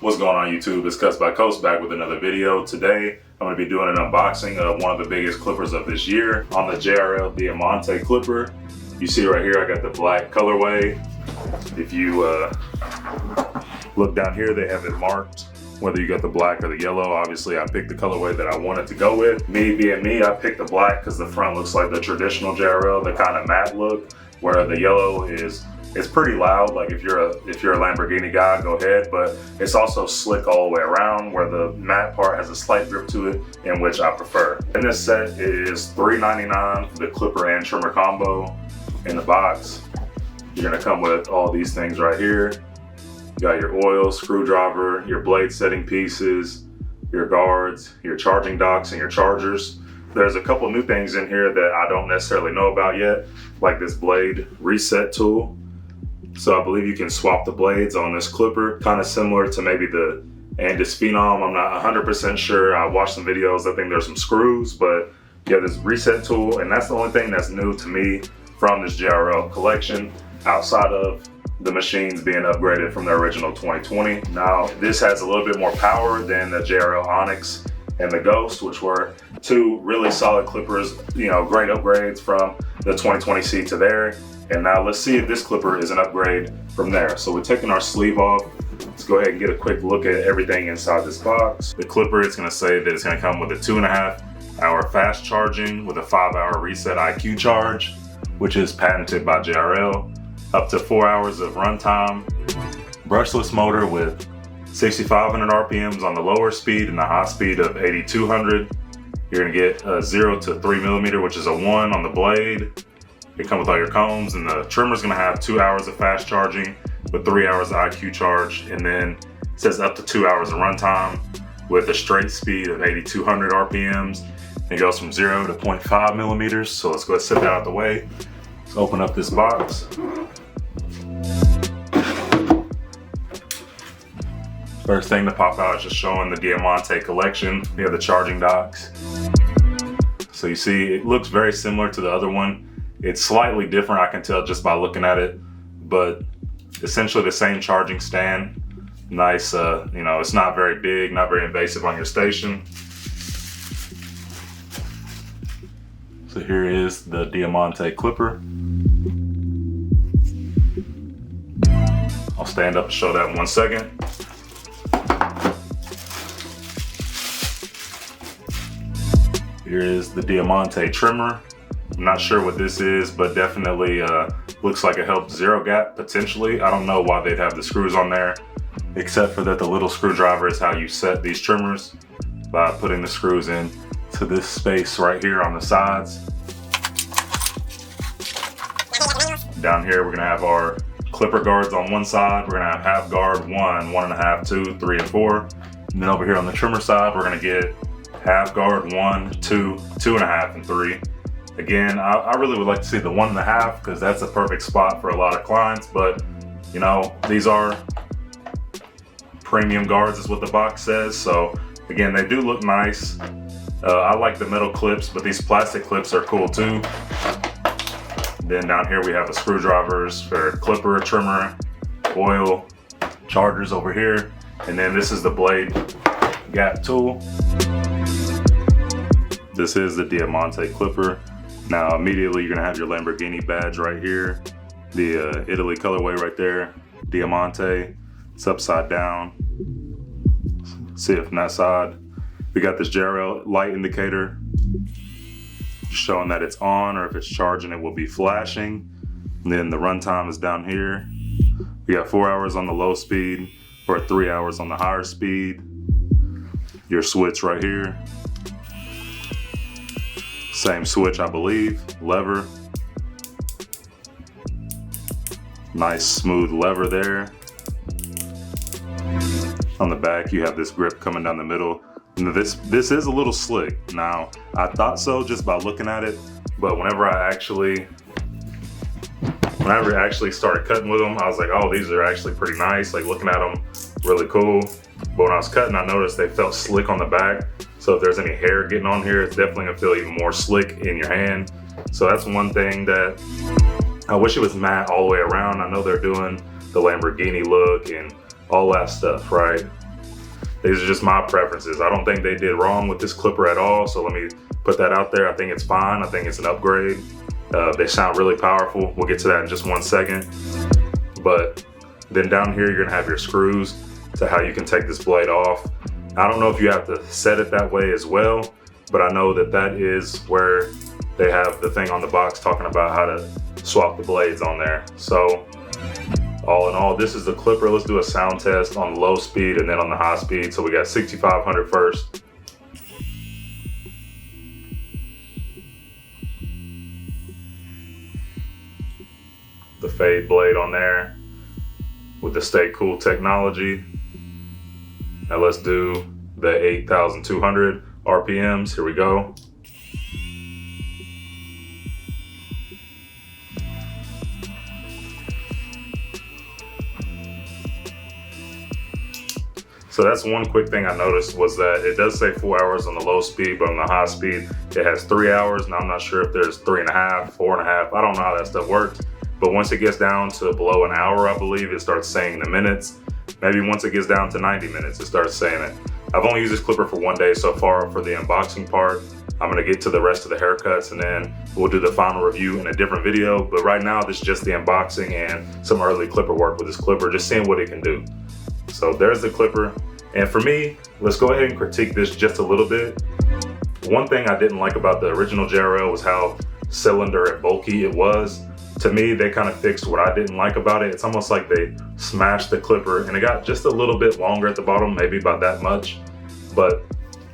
What's going on YouTube? It's CutsbyCoast back with another video. Today I'm going to be doing an unboxing of one of the biggest clippers of this year on the JRL Diamante clipper. You see right here I got the black colorway. If you look down here, they have it marked whether you got the black or the yellow. Obviously I picked the colorway that I wanted to go with. Me being me, I picked the black because the front looks like the traditional JRL, the kind of matte look, where the yellow is it's pretty loud. Like if you're a Lamborghini guy, go ahead, but it's also slick all the way around, where the matte part has a slight grip to it, in which I prefer. In this set, it is $3.99 for the clipper and trimmer combo. In the box, you're gonna come with all these things right here. You got your oil, screwdriver, your blade setting pieces, your guards, your charging docks, and your chargers. There's a couple new things in here that I don't necessarily know about yet, like this blade reset tool. So I believe you can swap the blades on this clipper, kind of similar to maybe the Andis Phenom. I'm not 100% sure. I watched some videos. I think there's some screws, but you have this reset tool, and that's the only thing that's new to me from this JRL collection, outside of the machines being upgraded from the original 2020. Now, this has a little bit more power than the JRL Onyx and the Ghost, which were two really solid clippers, you know, great upgrades from the 2020C to there. And now let's see if this clipper is an upgrade from there. So we're taking our sleeve off. Let's go ahead and get a quick look at everything inside this box. The clipper, it's gonna say that it's gonna come with a 2.5-hour fast charging with a 5-hour reset IQ charge, which is patented by JRL. Up to 4 hours of runtime. Brushless motor with 6,500 RPMs on the lower speed and a high speed of 8,200. You're gonna get a 0 to 3 millimeter, which is a 1 on the blade. It comes with all your combs, and the trimmer's gonna have 2 hours of fast charging with 3 hours of IQ charge, and then it says up to 2 hours of runtime with a straight speed of 8,200 RPMs. It goes from 0 to 0.5 millimeters. So let's go ahead and set that out the way. Let's open up this box. First thing to pop out is just showing the Diamante collection. We have the charging docks. So you see, it looks very similar to the other one. It's slightly different, I can tell just by looking at it, but essentially the same charging stand. Nice, you know, it's not very big, not very invasive on your station. So here is the Diamante clipper. I'll stand up and show that in 1 second. Here is the Diamante trimmer. I'm not sure what this is, but definitely looks like it helps zero gap potentially. I don't know why they'd have the screws on there, except for that the little screwdriver is how you set these trimmers, by putting the screws in to this space right here on the sides. Down here we're gonna have our clipper guards on one side. We're gonna have half guard 1, 1.5, 2, 3, and 4. And then over here on the trimmer side, we're gonna get half guard 1, 2, 2.5, and 3. Again, I really would like to see the 1.5 because that's a perfect spot for a lot of clients, but you know, these are premium guards is what the box says. So again, they do look nice. I like the metal clips, but these plastic clips are cool too. Then down here we have the screwdrivers for clipper, trimmer, oil, chargers over here. And then this is the blade gap tool. This is the Diamante clipper. Now immediately you're gonna have your Lamborghini badge right here. The Italy colorway right there, Diamante. It's upside down. See it from that side. We got this JRL light indicator showing that it's on, or if it's charging it will be flashing. And then the runtime is down here. We got 4 hours on the low speed or 3 hours on the higher speed. Your switch right here. Same switch, I believe. Lever. Nice smooth lever there. On the back, you have this grip coming down the middle. And this is a little slick. Now, I thought so just by looking at it, but whenever I actually started cutting with them, I was like, oh, these are actually pretty nice. Like looking at them, really cool. But when I was cutting, I noticed they felt slick on the back. So if there's any hair getting on here, it's definitely gonna feel even more slick in your hand. So that's one thing that I wish it was matte all the way around. I know they're doing the Lamborghini look and all that stuff, right? These are just my preferences. I don't think they did wrong with this clipper at all, so let me put that out there. I think it's fine. I think it's an upgrade. They sound really powerful. We'll get to that in just one second. But then down here, you're gonna have your screws to how you can take this blade off. I don't know if you have to set it that way as well, but I know that that is where they have the thing on the box talking about how to swap the blades on there. So all in all, this is the clipper. Let's do a sound test on the low speed and then on the high speed. So we got 6500 first. The fade blade on there with the Stay Cool technology. Now let's do the 8,200 RPMs. Here we go. So that's one quick thing I noticed, was that it does say 4 hours on the low speed, but on the high speed, it has 3 hours. Now I'm not sure if there's 3.5, 4.5. I don't know how that stuff works. But once it gets down to below an hour, I believe, it starts saying the minutes. Maybe once it gets down to 90 minutes, it starts saying it. I've only used this clipper for 1 day so far for the unboxing part. I'm gonna get to the rest of the haircuts and then we'll do the final review in a different video. But right now, this is just the unboxing and some early clipper work with this clipper, just seeing what it can do. So there's the clipper. And for me, let's go ahead and critique this just a little bit. One thing I didn't like about the original JRL was how cylinder and bulky it was. To me, they kind of fixed what I didn't like about it. It's almost like they smashed the clipper and it got just a little bit longer at the bottom, maybe about that much. But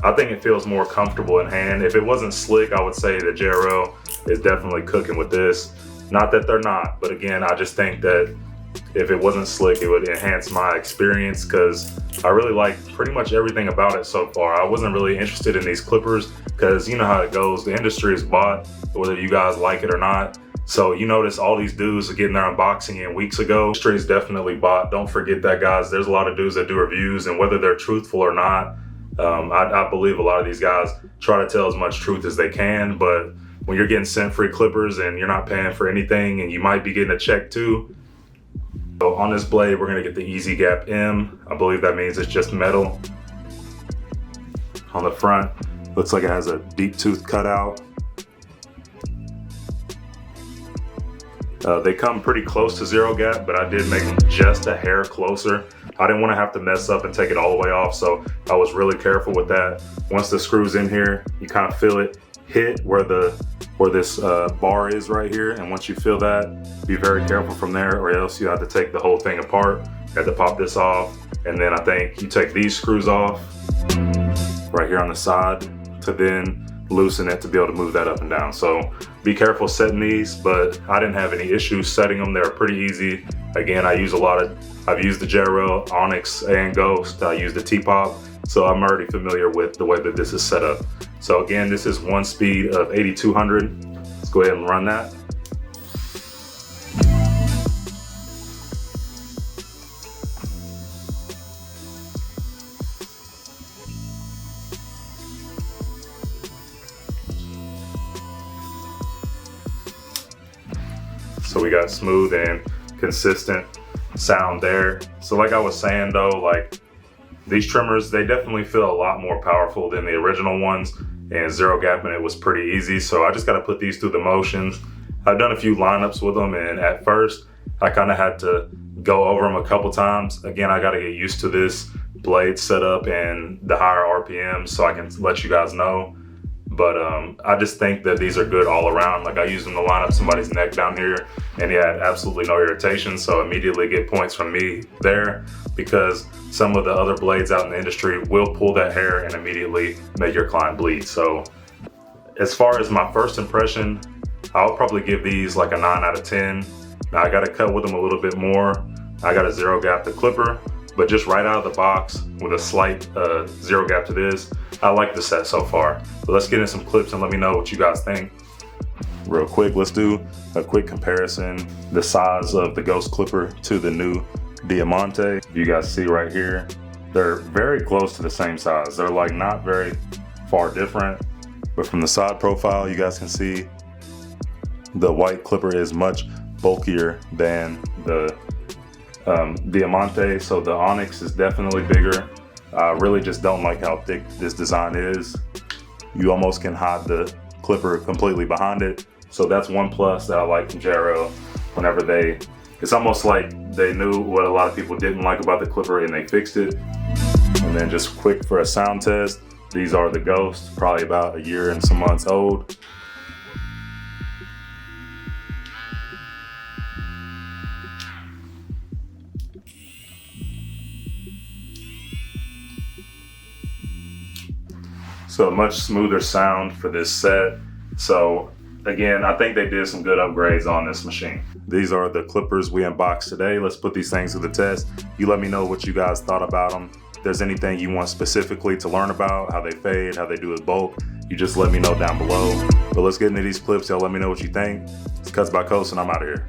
I think it feels more comfortable in hand. If it wasn't slick, I would say the JRL is definitely cooking with this. Not that they're not, but again, I just think that if it wasn't slick, it would enhance my experience, because I really like pretty much everything about it so far. I wasn't really interested in these clippers because you know how it goes. The industry is bought, whether you guys like it or not. So you notice all these dudes are getting their unboxing in weeks ago. The industry is definitely bought. Don't forget that, guys. There's a lot of dudes that do reviews, and whether they're truthful or not, I believe a lot of these guys try to tell as much truth as they can. But when you're getting sent free clippers and you're not paying for anything, and you might be getting a check too. So on this blade, we're gonna get the Easy Gap M. I believe that means it's just metal. On the front, looks like it has a deep tooth cutout. They come pretty close to zero gap, but I did make them just a hair closer. I didn't want to have to mess up and take it all the way off, so I was really careful with that. Once the screw's in here, you kind of feel it hit where this bar is right here, and once you feel that, be very careful from there, or else you have to take the whole thing apart. You have to pop this off, and then I think you take these screws off right here on the side to then loosen it to be able to move that up and down. So be careful setting these, but I didn't have any issues setting them. They're pretty easy. Again, I've used the JRL, Onyx, and Ghost. I use the T-Pop, so I'm already familiar with the way that this is set up. So again, this is one speed of 8200. Let's go ahead and run that. So we got smooth and consistent sound there. So like I was saying though, like these trimmers, they definitely feel a lot more powerful than the original ones, and zero gapping it was pretty easy. So I just got to put these through the motions. I've done a few lineups with them, and at first I kind of had to go over them a couple times. Again, I got to get used to this blade setup and the higher RPM so I can let you guys know. But I just think that these are good all around. Like I used them to line up somebody's neck down here and he had absolutely no irritation. So immediately get points from me there, because some of the other blades out in the industry will pull that hair and immediately make your client bleed. So as far as my first impression, I'll probably give these like a 9 out of 10. Now I got to cut with them a little bit more. I got to zero gap the clipper, but just right out of the box with a slight zero gap to this, I like the set so far. But let's get in some clips and let me know what you guys think. Real quick, let's do a quick comparison. The size of the Ghost clipper to the new Diamante. You guys see right here, they're very close to the same size. They're like not very far different, but from the side profile, you guys can see the white clipper is much bulkier than the Diamante. So the Onyx is definitely bigger. I really just don't like how thick this design is. You almost can hide the clipper completely behind it. So that's one plus that I like from JRL. Whenever it's almost like they knew what a lot of people didn't like about the clipper and they fixed it. And then just quick for a sound test, these are the Ghosts, probably about a year and some months old. So much smoother sound for this set. So again, I think they did some good upgrades on this machine. These are the clippers we unboxed today. Let's put these things to the test. You let me know what you guys thought about them. If there's anything you want specifically to learn about, how they fade, how they do with bulk, you just let me know down below. But let's get into these clips. Y'all let me know what you think. It's Cuts by Coast and I'm out of here.